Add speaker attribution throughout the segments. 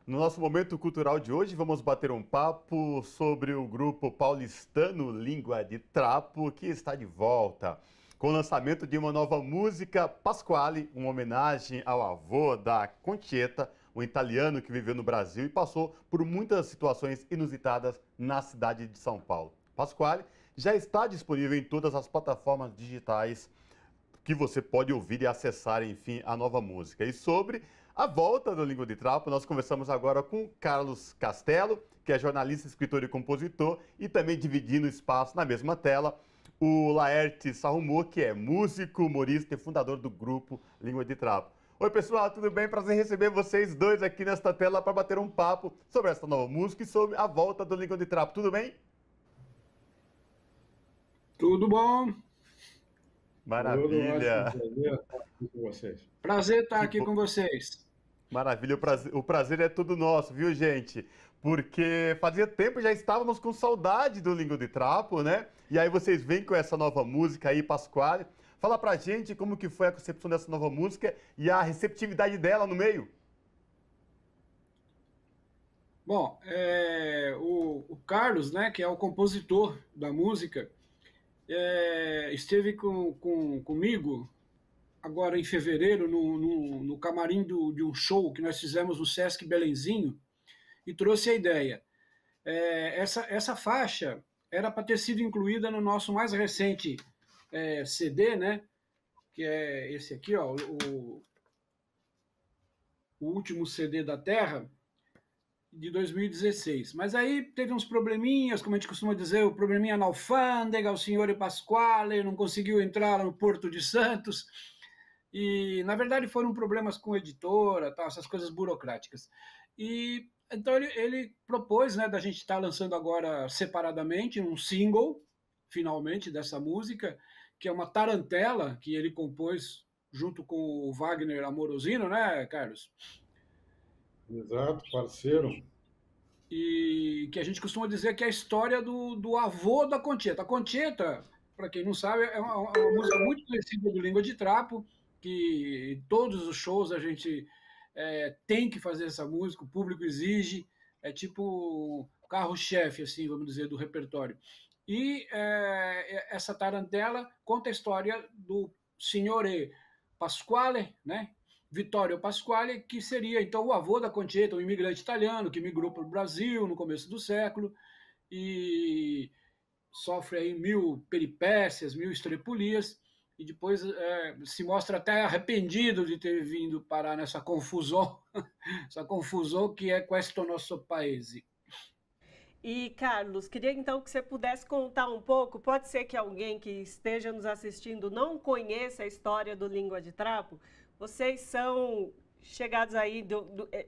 Speaker 1: No nosso momento cultural de hoje, vamos bater um papo sobre o grupo paulistano Língua de Trapo, que está de volta com o lançamento de uma nova música, Pasquale, uma homenagem ao avô da Concheta, um italiano que viveu no Brasil e passou por muitas situações inusitadas na cidade de São Paulo. Pasquale já está disponível em todas as plataformas digitais que você pode ouvir e acessar, enfim, a nova música. E sobre a volta do Língua de Trapo, nós conversamos agora com Carlos Castelo, que é jornalista, escritor e compositor, e também dividindo espaço na mesma tela, o Laerte Sarrumô, que é músico, humorista e fundador do grupo Língua de Trapo. Oi, pessoal, tudo bem? Prazer em receber vocês dois aqui nesta tela para bater um papo sobre essa nova música e sobre a volta do Língua de Trapo. Tudo bem?
Speaker 2: Tudo bom? Tudo ótimo,
Speaker 1: Maravilha!
Speaker 2: prazer estar aqui com vocês. Prazer estar
Speaker 1: Que
Speaker 2: aqui
Speaker 1: bom.
Speaker 2: com vocês.
Speaker 1: Maravilha, o prazer é todo nosso, viu, gente? Porque fazia tempo já estávamos com saudade do Língua de Trapo, né? E aí vocês vêm com essa nova música aí, Pasquale. Fala pra gente como que foi a concepção dessa nova música e a receptividade dela no meio.
Speaker 2: Bom, o Carlos, né, que é o compositor da música, esteve comigo agora em fevereiro no camarim de um show que nós fizemos no Sesc Belenzinho e trouxe a ideia. Essa faixa era para ter sido incluída no nosso mais recente CD, né, que é esse aqui, ó, o último CD da Terra, de 2016. Mas aí teve uns probleminhas, como a gente costuma dizer, o probleminha na alfândega, o senhor Pasquale não conseguiu entrar no Porto de Santos, e na verdade foram problemas com editora, tal, essas coisas burocráticas. E então ele propôs, né, da gente estar lançando agora separadamente um single, finalmente, dessa música, que é uma tarantela que ele compôs junto com o Wagner Amorosino, né, Carlos?
Speaker 3: Exato, parceiro.
Speaker 2: E que a gente costuma dizer que é a história do avô da Concheta. A Concheta, para quem não sabe, é uma música muito conhecida do Língua de Trapo, que em todos os shows a gente tem que fazer essa música, o público exige, é tipo o carro-chefe, assim, vamos dizer, do repertório. E essa tarantela conta a história do Signore Pasquale, né? Vittorio Pasquale, que seria então o avô da Concheta, um imigrante italiano que migrou para o Brasil no começo do século e sofre aí mil peripécias, mil estrepulias, e depois se mostra até arrependido de ter vindo parar nessa confusão, essa confusão que é questo nosso paese.
Speaker 4: E, Carlos, queria então que você pudesse contar um pouco. Pode ser que alguém que esteja nos assistindo não conheça a história do Língua de Trapo. Vocês são chegados aí,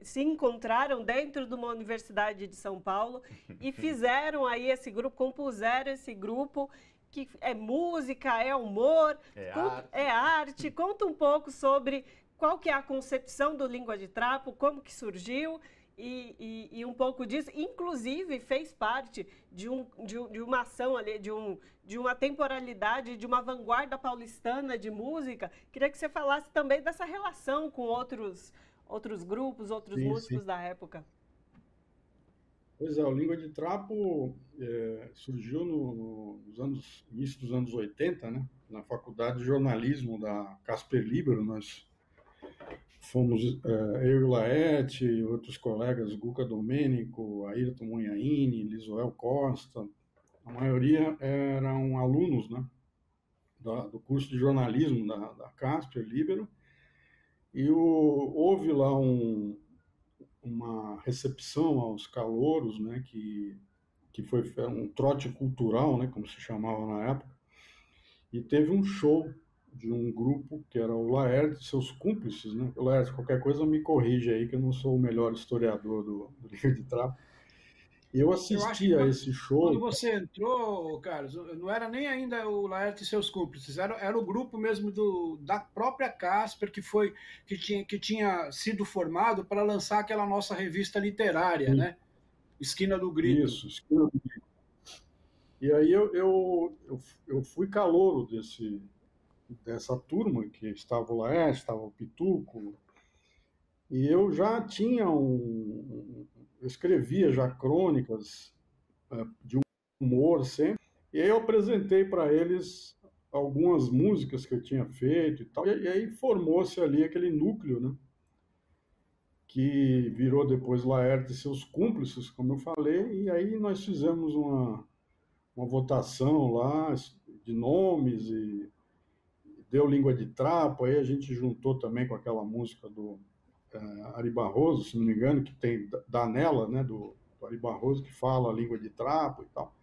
Speaker 4: se encontraram dentro de uma universidade de São Paulo e fizeram aí esse grupo, compuseram esse grupo, que é música, é humor, é arte. Conta um pouco sobre qual que é a concepção do Língua de Trapo, como que surgiu e um pouco disso, inclusive fez parte de uma ação ali, de uma temporalidade, de uma vanguarda paulistana de música. Queria que você falasse também dessa relação com outros grupos, outros músicos da época.
Speaker 3: Pois é, o Língua de Trapo surgiu nos início dos anos 80, né? Na Faculdade de Jornalismo da Casper Libero. Nós fomos, eu e o Laerte, outros colegas, Guca Domênico, Ayrton Munhaine, Lisoel Costa, a maioria eram alunos, né, do curso de jornalismo da Casper Libero, e houve lá uma recepção aos calouros, né, que foi um trote cultural, né, como se chamava na época, e teve um show de um grupo que era o Laerte e seus cúmplices, né? Laerte, qualquer coisa me corrige aí, que eu não sou o melhor historiador do Livro de Trapo. Eu
Speaker 2: Eu acho
Speaker 3: assisti
Speaker 2: que
Speaker 3: a esse
Speaker 2: quando
Speaker 3: show.
Speaker 2: você entrou, Carlos, não era nem ainda o Laerte e seus cúmplices, era o grupo mesmo da própria Casper que tinha sido formado para lançar aquela nossa revista literária,
Speaker 3: Sim,
Speaker 2: né? Esquina do Grito.
Speaker 3: isso. E aí eu fui calouro dessa turma, que estava o Laerte, estava o Pituco, E eu já tinha eu escrevia já crônicas de humor sempre, e aí eu apresentei para eles algumas músicas que eu tinha feito e tal, e aí formou-se ali aquele núcleo, né? Que virou depois Laerte e seus cúmplices, como eu falei, e aí nós fizemos uma votação lá de nomes e deu Língua de Trapo, aí a gente juntou também com aquela música do Ari Barroso, se não me engano, que tem Danella, né, do Ari Barroso, que fala a língua de trapo e tal.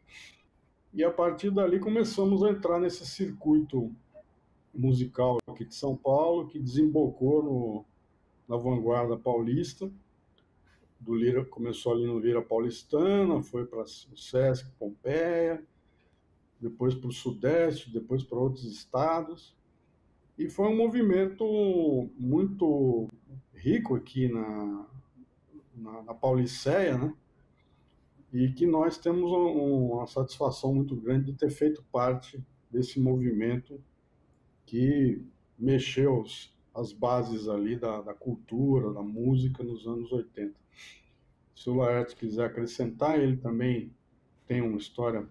Speaker 3: E a partir dali começamos a entrar nesse circuito musical aqui de São Paulo, que desembocou na vanguarda paulista. Do Lira, começou ali no Lira Paulistana, foi para o Sesc Pompeia, depois para o Sudeste, depois para outros estados. E foi um movimento muito rico aqui na Pauliceia, né? E que nós temos uma satisfação muito grande de ter feito parte desse movimento que mexeu as bases ali da cultura, da música nos anos 80. Se o Laerte quiser acrescentar, ele também tem uma história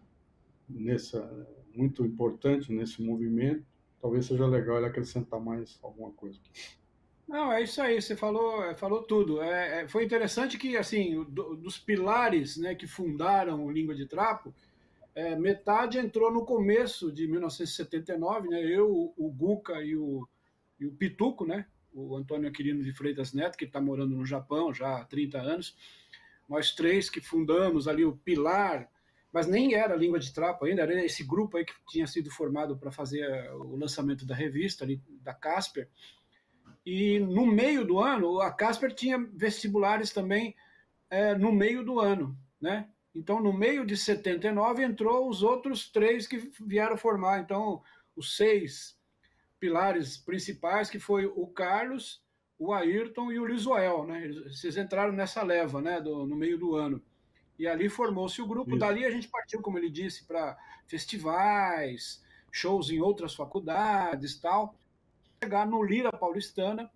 Speaker 3: muito importante nesse movimento. Talvez seja legal ele acrescentar mais alguma coisa.
Speaker 2: Não, é isso aí, você falou tudo. Foi interessante que, assim, dos pilares, né, que fundaram o Língua de Trapo, metade entrou no começo de 1979, né, eu, o Guca e o Pituco, né, o Antônio Aquilino de Freitas Neto, que está morando no Japão já há 30 anos, nós três que fundamos ali o pilar, mas nem era Língua de Trapo ainda, era esse grupo aí que tinha sido formado para fazer o lançamento da revista, ali, da Casper. E no meio do ano, a Casper tinha vestibulares também no meio do ano, né? Então, no meio de 79, entrou os outros três que vieram formar. Então, os 6 pilares principais, que foi o Carlos, o Ayrton e o Lisoel, né? Vocês entraram nessa leva, né? No meio do ano. E ali formou-se o grupo. Isso. Dali a gente partiu, como ele disse, para festivais, shows em outras faculdades, tal. Chegar no Lira Paulistana,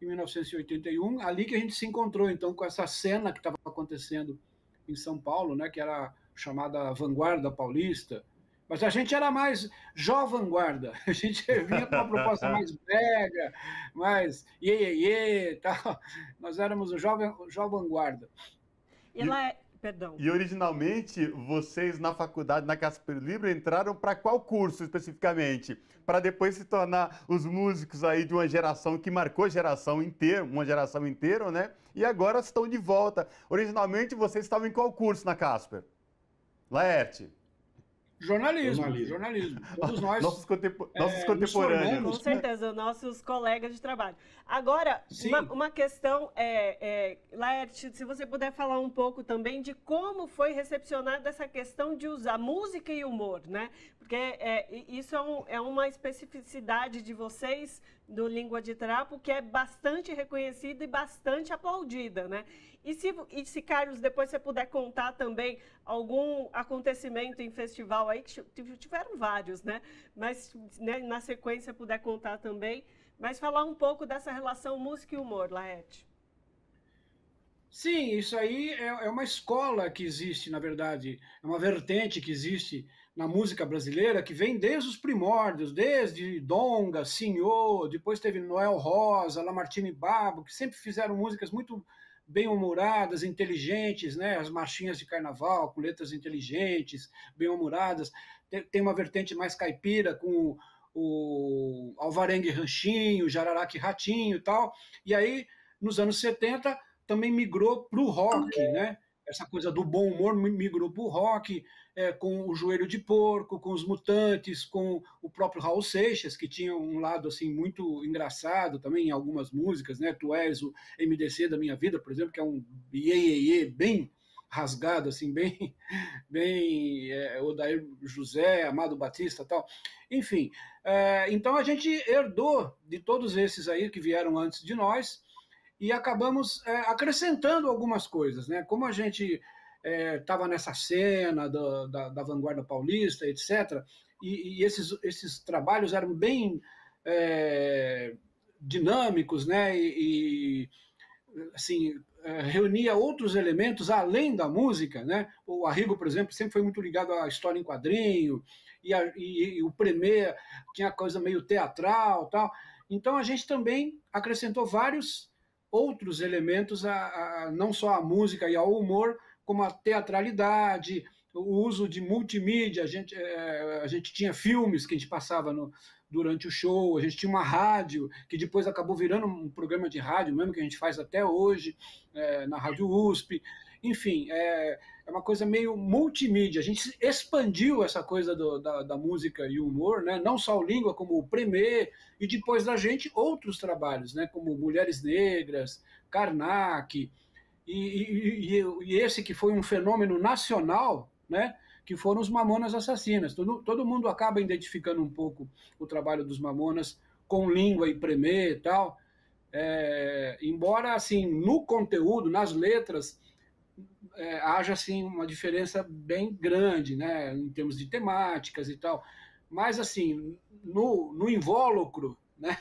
Speaker 2: em 1981, ali que a gente se encontrou, então, com essa cena que estava acontecendo em São Paulo, né, que era chamada Vanguarda Paulista, mas a gente era mais jovem-vanguarda, a gente vinha com uma proposta mais brega, mais iê, tal. Nós éramos o jovem-vanguarda.
Speaker 4: Perdão.
Speaker 1: E originalmente, vocês na faculdade, na Casper Libra, entraram para qual curso especificamente? Para depois se tornar os músicos aí de uma geração que marcou uma geração inteira, né? E agora estão de volta. Originalmente, vocês estavam em qual curso na Casper? Laerte.
Speaker 2: Jornalismo. Todos nós.
Speaker 1: Nossos contemporâneos.
Speaker 4: Com certeza, nossos colegas de trabalho. Agora, uma questão Laerte, se você puder falar um pouco também de como foi recepcionada essa questão de usar música e humor, né? Porque isso é uma especificidade de vocês do Língua de Trapo que é bastante reconhecida e bastante aplaudida, né? E se, Carlos, depois você puder contar também algum acontecimento em festival aí, que tiveram vários, né? Mas né, na sequência puder contar também, mas falar um pouco dessa relação música e humor, Laerte.
Speaker 2: Sim, isso aí é uma escola que existe, na verdade, é uma vertente que existe na música brasileira que vem desde os primórdios, desde Donga, Senhor, depois teve Noel Rosa, Lamartine Babo, que sempre fizeram músicas muito bem-humoradas, inteligentes, né? As marchinhas de carnaval, com letras inteligentes, bem-humoradas. Tem uma vertente mais caipira, com o Alvarengue Ranchinho, Jararaca e Ratinho e tal. E aí, nos anos 70, também migrou para o rock, né? Essa coisa do bom humor migrou para o rock, com o Joelho de Porco, com os Mutantes, com o próprio Raul Seixas, que tinha um lado assim muito engraçado também em algumas músicas, né? Tu és o MDC da minha vida, por exemplo, que é um iê, bem rasgado, assim, bem Odair José, Amado Batista, tal. Enfim, então a gente herdou de todos esses aí que vieram antes de nós e acabamos acrescentando algumas coisas, né? Como a gente estava nessa cena da vanguarda paulista, etc., e esses trabalhos eram bem dinâmicos, né? E assim, reunia outros elementos além da música, né? O Arrigo, por exemplo, sempre foi muito ligado à história em quadrinho, e o Premier tinha coisa meio teatral, tal. Então a gente também acrescentou vários outros elementos, não só à música e ao humor, como a teatralidade, o uso de multimídia. A gente tinha filmes que a gente passava durante o show, a gente tinha uma rádio, que depois acabou virando um programa de rádio mesmo, que a gente faz até hoje, na Rádio USP. Enfim, é uma coisa meio multimídia. A gente expandiu essa coisa da música e humor, né? Não só o Língua, como o Premier, e depois da gente outros trabalhos, né? Como Mulheres Negras, Karnak, e esse que foi um fenômeno nacional, né? Que foram os Mamonas Assassinas. Todo mundo acaba identificando um pouco o trabalho dos Mamonas com Língua e Premier e tal. Embora, assim, no conteúdo, nas letras, haja, assim, uma diferença bem grande, né, em termos de temáticas e tal. Mas, assim, no invólucro, né,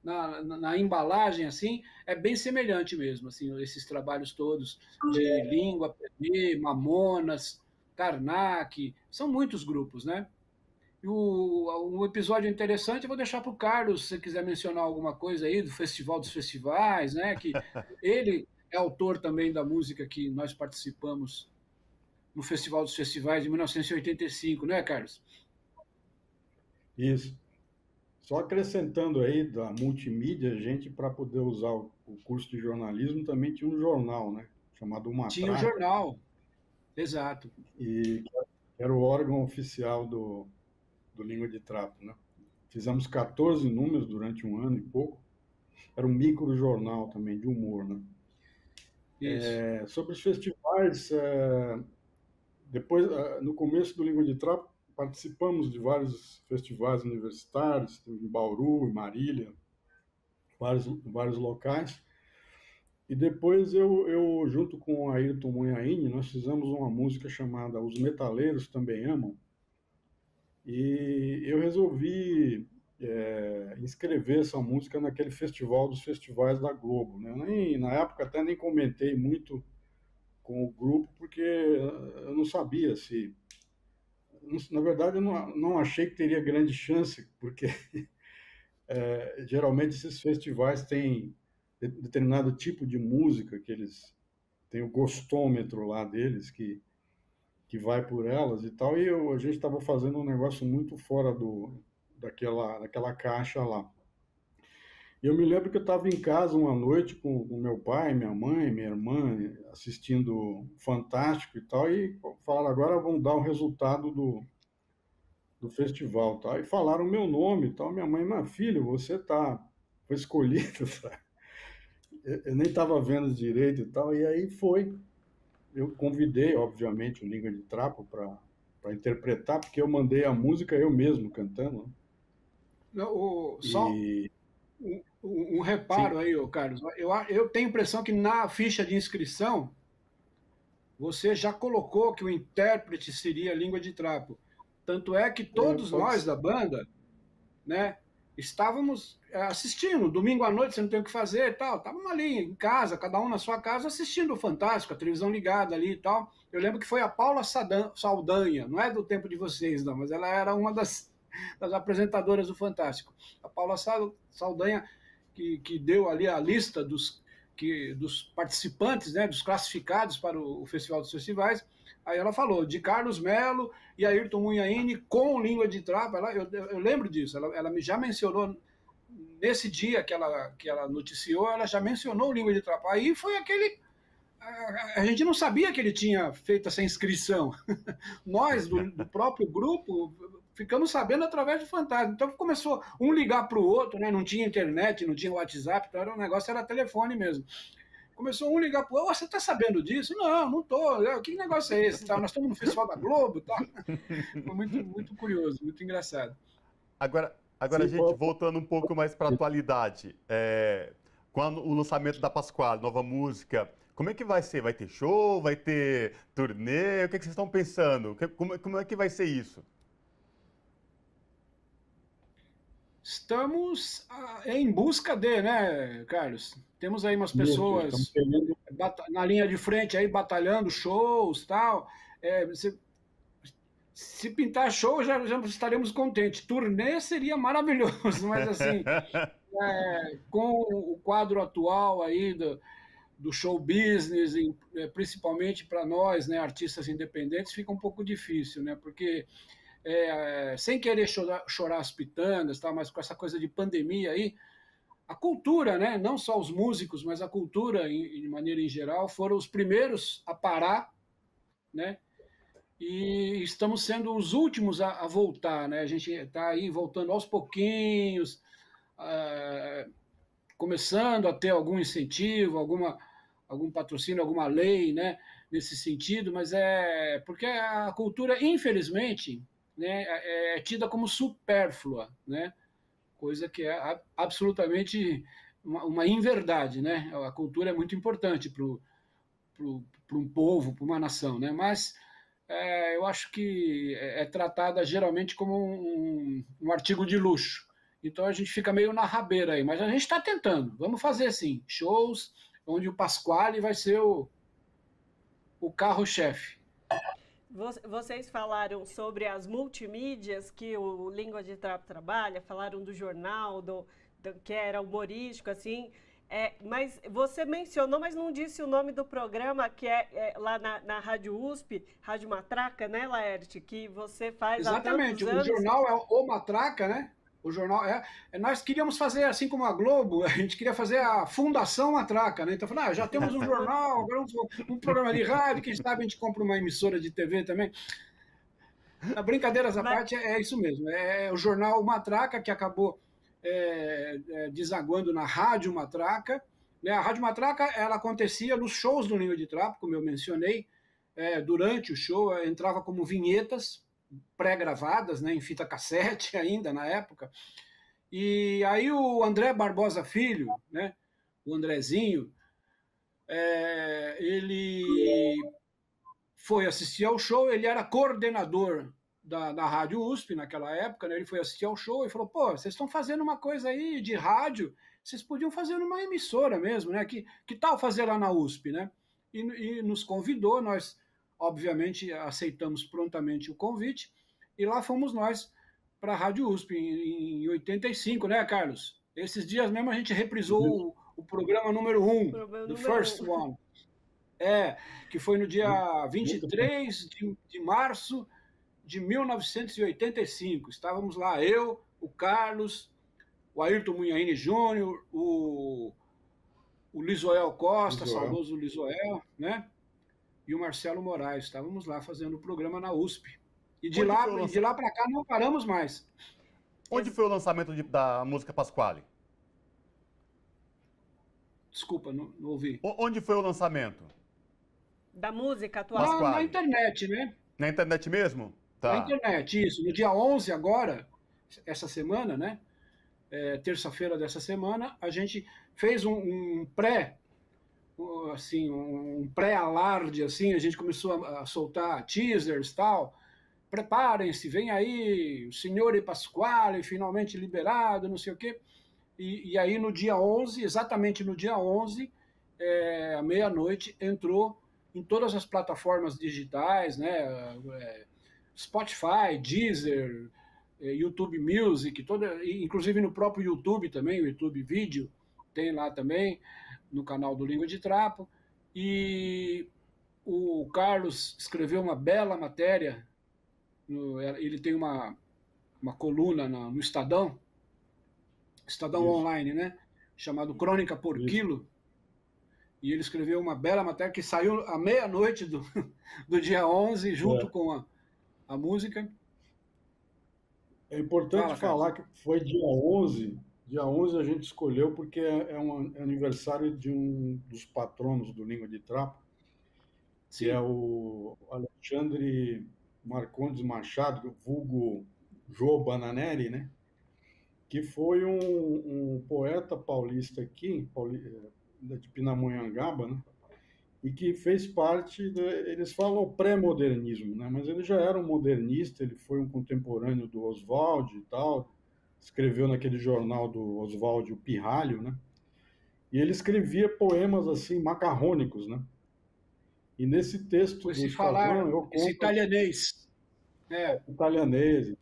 Speaker 2: na embalagem, assim, é bem semelhante mesmo, assim, esses trabalhos todos de Língua, Premier, Mamonas, Karnak, são muitos grupos, né? E um episódio interessante, eu vou deixar para o Carlos, se você quiser mencionar alguma coisa aí do Festival dos Festivais, né? Que ele é autor também da música que nós participamos no Festival dos Festivais de 1985, né, Carlos?
Speaker 3: Isso. Só acrescentando aí da multimídia, a gente, para poder usar o curso de jornalismo, também tinha um jornal, né? Chamado Matraca.
Speaker 2: Tinha um jornal, exato.
Speaker 3: E era o órgão oficial do Língua de Trapo, né? Fizemos 14 números durante um ano e pouco. Era um micro-jornal também, de humor, né?
Speaker 2: Isso.
Speaker 3: Sobre os festivais, depois, no começo do Língua de Trapo, participamos de vários festivais universitários, em Bauru, em Marília, vários locais. E depois eu junto com o Ayrton Munhaine, nós fizemos uma música chamada Os Metaleiros Também Amam. E eu resolvi inscrever essa música naquele festival dos festivais da Globo, né? Na época até nem comentei muito com o grupo, porque eu não sabia se... Na verdade, eu não achei que teria grande chance, porque geralmente esses festivais têm determinado tipo de música, que eles têm o gostômetro lá deles, que vai por elas e tal, e a gente estava fazendo um negócio muito fora daquela caixa lá. E eu me lembro que eu estava em casa uma noite com meu pai, minha mãe, minha irmã, assistindo Fantástico e tal, e falaram, agora vamos dar o resultado do festival, tá? E falaram o meu nome e tal. Minha mãe, meu filho, você foi escolhido, tá? Eu nem estava vendo direito e tal, e aí foi. Eu convidei, obviamente, o Língua de Trapo para interpretar, porque eu mandei a música eu mesmo cantando.
Speaker 2: Só um reparo aí, Carlos. Eu tenho a impressão que na ficha de inscrição você já colocou que o intérprete seria Língua de Trapo. Tanto é que todos nós da banda, né, estávamos assistindo. Domingo à noite você não tem o que fazer e tal. Estávamos ali em casa, cada um na sua casa, assistindo o Fantástico, a televisão ligada ali e tal. Eu lembro que foi a Paula Saldanha, não é do tempo de vocês, não, mas ela era uma das apresentadoras do Fantástico. A Paula Saldanha, que deu ali a lista dos participantes, né, dos classificados para o Festival dos Festivais. Aí ela falou de Carlos Melo e Ayrton Munhaine com Língua de Trapo. Eu lembro disso, ela já mencionou, nesse dia que ela noticiou, ela já mencionou Língua de Trapo. Aí foi aquele... A gente não sabia que ele tinha feito essa inscrição. Nós, do próprio grupo, ficamos sabendo através do Fantasma. Então começou um ligar para o outro, né? Não tinha internet, não tinha WhatsApp, então o negócio era telefone mesmo. Começou um ligar para o outro, você está sabendo disso? Não estou. Que negócio é esse? Nós estamos no Festival da Globo. Tá? Foi muito, muito curioso, muito engraçado.
Speaker 1: Agora gente, voltando um pouco mais para a atualidade, com o lançamento da Pasquale, nova música, como é que vai ser? Vai ter show? Vai ter turnê? O que vocês estão pensando? Como é que vai ser isso?
Speaker 2: Estamos em busca de, né, Carlos? Temos aí umas pessoas na linha de frente aí batalhando shows, tal. Se pintar show, já estaremos contentes. Turnê seria maravilhoso, mas assim, com o quadro atual aí do show business, principalmente para nós, né, artistas independentes, fica um pouco difícil, né? Porque sem querer chorar as pitangas, tá? Mas com essa coisa de pandemia aí, a cultura, né? Não só os músicos, mas a cultura, de maneira em geral, foram os primeiros a parar, né? E estamos sendo os últimos a voltar, né? A gente está aí voltando aos pouquinhos, começando a ter algum incentivo, algum patrocínio, alguma lei, né? Nesse sentido, mas porque a cultura, infelizmente, né, é tida como supérflua, né? Coisa que é absolutamente uma inverdade, né? A cultura é muito importante para um povo, para uma nação, né? Mas eu acho que é tratada geralmente como um artigo de luxo. Então a gente fica meio na rabeira aí, mas a gente está tentando. Vamos fazer assim, shows onde o Pasquale vai ser o carro-chefe.
Speaker 4: Vocês falaram sobre as multimídias que o Língua de Trapo trabalha, falaram do jornal, que era humorístico, assim, mas você mencionou, mas não disse o nome do programa, que é lá na Rádio USP, Rádio Matraca, né, Laerte, que você faz
Speaker 2: Exatamente,
Speaker 4: há tantos anos.
Speaker 2: O jornal é o Matraca, né? O jornal nós queríamos fazer assim como a Globo, a gente queria fazer a Fundação Matraca, né? Então, já temos um jornal, agora um programa de rádio, quem sabe a gente compra uma emissora de TV também. Brincadeiras à parte, é isso mesmo. É o jornal Matraca que acabou desaguando na Rádio Matraca. Né? A Rádio Matraca, ela acontecia nos shows do Língua de Trapo, como eu mencionei. Durante o show, entrava como vinhetas pré-gravadas, né, em fita cassete ainda na época. E aí o André Barbosa Filho, né, o Andrezinho, ele foi assistir ao show, ele era coordenador da Rádio USP naquela época, né, ele foi assistir ao show e falou, pô, vocês estão fazendo uma coisa aí de rádio, vocês podiam fazer numa emissora mesmo, né, que tal fazer lá na USP, né? E nos convidou, nós obviamente aceitamos prontamente o convite, e lá fomos nós para a Rádio USP em 85, né, Carlos? Esses dias mesmo a gente reprisou o programa número 1, The First One. Que foi no dia 23 de março de 1985. Estávamos lá, eu, o Carlos, o Ayrton Munhaine Júnior, o Lisoel Costa, saudoso Lisoel, né? E o Marcelo Moraes. Estávamos lá fazendo o programa na USP. E de lá para cá não paramos mais.
Speaker 1: Onde foi o lançamento da música Pasquale?
Speaker 2: Desculpa, não ouvi.
Speaker 1: Onde foi o lançamento?
Speaker 4: Da música atual?
Speaker 2: Na internet, né?
Speaker 1: Na internet mesmo? Tá.
Speaker 2: Na internet, isso. No dia 11 agora, essa semana, né? Terça-feira dessa semana, a gente fez um pré-alarde, assim, a gente começou a soltar teasers e tal. Preparem-se, vem aí o Signore Pasquale, finalmente liberado, não sei o quê. E aí no dia 11, exatamente no dia 11, à meia-noite, entrou em todas as plataformas digitais, né? Spotify, Deezer, YouTube Music, inclusive no próprio YouTube também, o YouTube Vídeo, tem lá também, no canal do Língua de Trapo. E o Carlos escreveu uma bela matéria, ele tem uma coluna no Estadão Online, né? Chamado Crônica por Quilo. E ele escreveu uma bela matéria que saiu à meia-noite do dia 11, junto com a música.
Speaker 3: É importante falar que foi dia 11. Dia 11 a gente escolheu porque é um aniversário de um dos patronos do Língua de Trapo, que é o Alexandre Marcondes Machado, vulgo Jô Bananeri, né? Que foi um poeta paulista aqui, de Pindamonhangaba, né? E que fez parte, eles falam pré-modernismo, né? Mas ele já era um modernista, ele foi um contemporâneo do Oswald e tal, escreveu naquele jornal do Oswaldo Pirralho, né? E ele escrevia poemas assim macarrônicos, né? E nesse texto do Estadão eu conto
Speaker 2: esse italianês,
Speaker 3: italianês.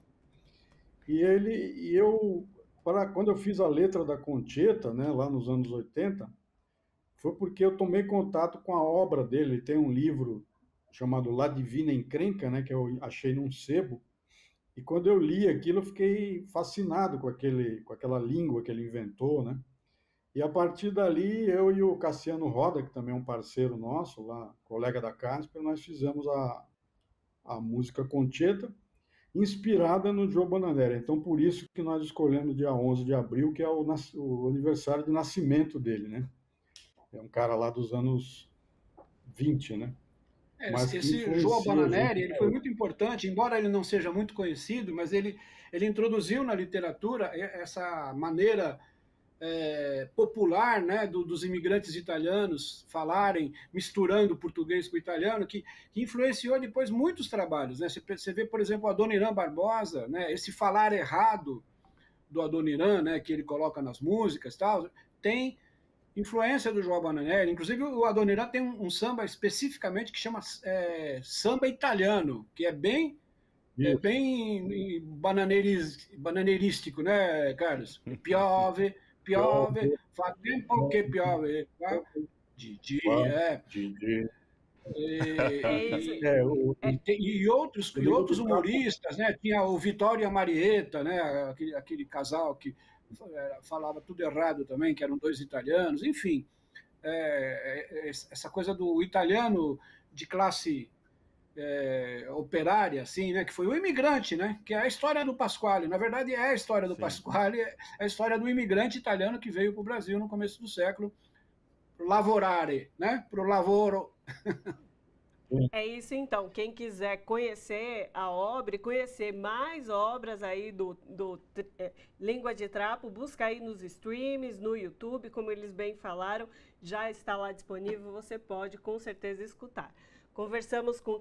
Speaker 3: E eu quando eu fiz a letra da Concheta, né, lá nos anos 80, foi porque eu tomei contato com a obra dele. Ele tem um livro chamado La Divina Encrenca, né, que eu achei num sebo. E quando eu li aquilo, eu fiquei fascinado com aquela língua que ele inventou, né? E a partir dali, eu e o Cassiano Roda, que também é um parceiro nosso, lá, colega da Casper, nós fizemos a música Concheta, inspirada no Joe Bananera. Então, por isso que nós escolhemos dia 11 de abril, que é o aniversário de nascimento dele, né? É um cara lá dos anos 20, né?
Speaker 2: Mas esse João Bananeri, ele foi muito importante, embora ele não seja muito conhecido, mas ele introduziu na literatura essa maneira popular, né, dos imigrantes italianos falarem, misturando português com italiano, que influenciou depois muitos trabalhos, né? Você vê, por exemplo, o Adoniran Barbosa, né, esse falar errado do Adoniran, né, que ele coloca nas músicas, tal, tem influência do João Bananelli. Inclusive, o Adoniran tem um samba especificamente que chama samba italiano, que é bem bananeirístico, né, Carlos? Piove, fa tempo che piove. Didi, E outros humoristas, né? Tinha o Vitório e a Marieta, né? Aquele casal que falava tudo errado também, que eram dois italianos, enfim, essa coisa do italiano de classe operária, assim, né, que foi o imigrante, né, que é a história do Pasquale. Na verdade, é a história do Pasquale, é a história do imigrante italiano que veio para o Brasil no começo do século, lavorare, né, para o lavoro.
Speaker 4: É isso então, quem quiser conhecer a obra e conhecer mais obras aí do Língua de Trapo, busca aí nos streams, no YouTube, como eles bem falaram, já está lá disponível, você pode com certeza escutar. Conversamos com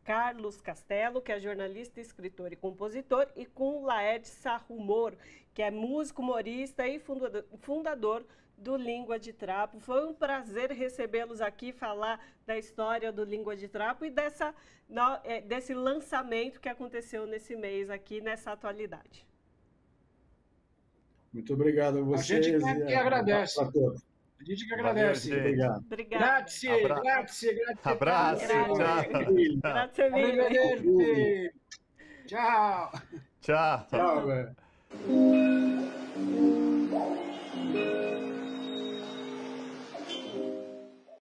Speaker 4: Carlos Castelo, que é jornalista, escritor e compositor, e com Laerte Sarrumor, que é músico, humorista e fundador do Língua de Trapo. Foi um prazer recebê-los aqui, falar da história do Língua de Trapo e desse lançamento que aconteceu nesse mês aqui, nessa atualidade.
Speaker 3: Muito obrigado a vocês.
Speaker 2: A gente que agradece. A gente que agradece.
Speaker 3: Valeu, obrigado.
Speaker 2: Grazie, grazie.
Speaker 1: Abraço,
Speaker 4: tchau. Grazie
Speaker 2: mille. Tchau.
Speaker 1: Tchau.
Speaker 3: Tchau, velho.